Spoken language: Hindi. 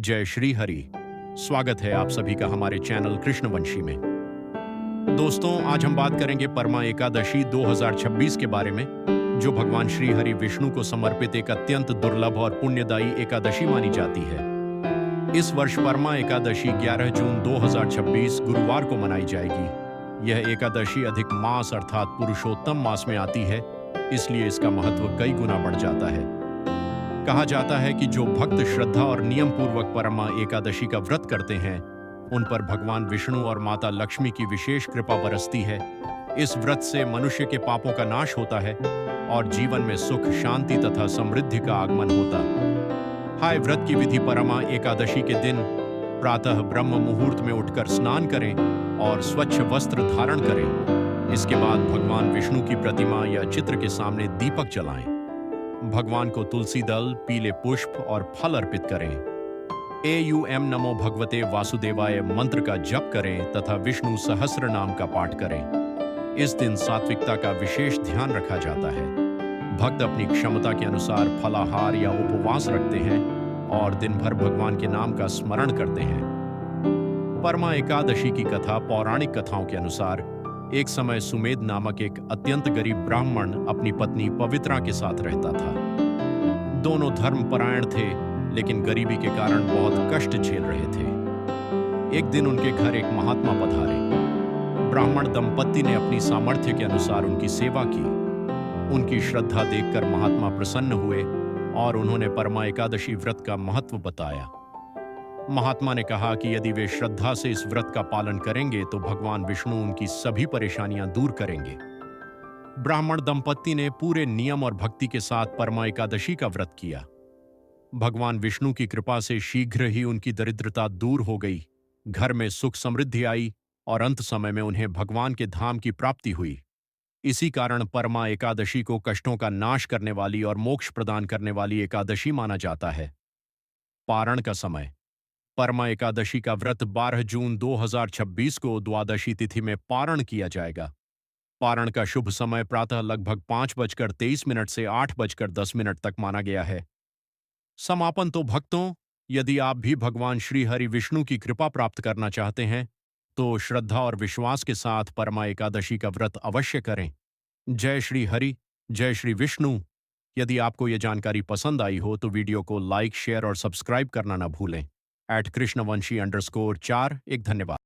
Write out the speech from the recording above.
जय श्री हरि। स्वागत है आप सभी का हमारे चैनल कृष्णवंशी में। दोस्तों, आज हम बात करेंगे परमा एकादशी 2026 के बारे में, जो भगवान श्री हरि विष्णु को समर्पित एक अत्यंत दुर्लभ और पुण्यदायी एकादशी मानी जाती है। इस वर्ष परमा एकादशी 11 जून 2026 गुरुवार को मनाई जाएगी। यह एकादशी अधिक मास अर्थात पुरुषोत्तम मास में आती है, इसलिए इसका महत्व कई गुना बढ़ जाता है। कहा जाता है कि जो भक्त श्रद्धा और नियम पूर्वक परमा एकादशी का व्रत करते हैं, उन पर भगवान विष्णु और माता लक्ष्मी की विशेष कृपा बरसती है। इस व्रत से मनुष्य के पापों का नाश होता है और जीवन में सुख, शांति तथा समृद्धि का आगमन होता। हाय व्रत की विधि: परमा एकादशी के दिन प्रातः ब्रह्म मुहूर्त में उठकर स्नान करें और स्वच्छ वस्त्र धारण करें। इसके बाद भगवान विष्णु की प्रतिमा या चित्र के सामने दीपक जलाएं। भगवान को तुलसी दल, पीले पुष्प और फल अर्पित करें। एयूएम नमो भगवते वासुदेवाय मंत्र का जप करें तथा विष्णु सहस्र नाम का पाठ करें। इस दिन सात्विकता का विशेष ध्यान रखा जाता है। भक्त अपनी क्षमता के अनुसार फलाहार या उपवास रखते हैं और दिन भर भगवान के नाम का स्मरण करते हैं। परमा एकादशी की कथा पौराणिक कथाओं के अनुसार एक समय सुमेध नामक एक अत्यंत गरीब ब्राह्मण अपनी पत्नी पवित्रा के साथ रहता था। दोनों धर्मपरायण थे, लेकिन गरीबी के कारण बहुत कष्ट झेल रहे थे। एक दिन उनके घर एक महात्मा पधारे। ब्राह्मण दंपत्ति ने अपनी सामर्थ्य के अनुसार उनकी सेवा की। उनकी श्रद्धा देखकर महात्मा प्रसन्न हुए और उन्होंने परमा एकादशी व्रत का महत्व बताया। महात्मा ने कहा कि यदि वे श्रद्धा से इस व्रत का पालन करेंगे तो भगवान विष्णु उनकी सभी परेशानियां दूर करेंगे। ब्राह्मण दंपत्ति ने पूरे नियम और भक्ति के साथ परमा एकादशी का व्रत किया। भगवान विष्णु की कृपा से शीघ्र ही उनकी दरिद्रता दूर हो गई, घर में सुख समृद्धि आई और अंत समय में उन्हें भगवान के धाम की प्राप्ति हुई। इसी कारण परमा एकादशी को कष्टों का नाश करने वाली और मोक्ष प्रदान करने वाली एकादशी माना जाता है। पारण का समय: परमा एकादशी का व्रत 12 जून 2026 को द्वादशी तिथि में पारण किया जाएगा। पारण का शुभ समय प्रातः लगभग 5:23 से 8:10 तक माना गया है। समापन: तो भक्तों, यदि आप भी भगवान श्री हरि विष्णु की कृपा प्राप्त करना चाहते हैं तो श्रद्धा और विश्वास के साथ परमा एकादशी का व्रत अवश्य करें। जय श्री हरि, जय श्री विष्णु। यदि आपको यह जानकारी पसंद आई हो तो वीडियो को लाइक, शेयर और सब्सक्राइब करना न भूलें। @कृष्णवंशी_4 एक धन्यवाद।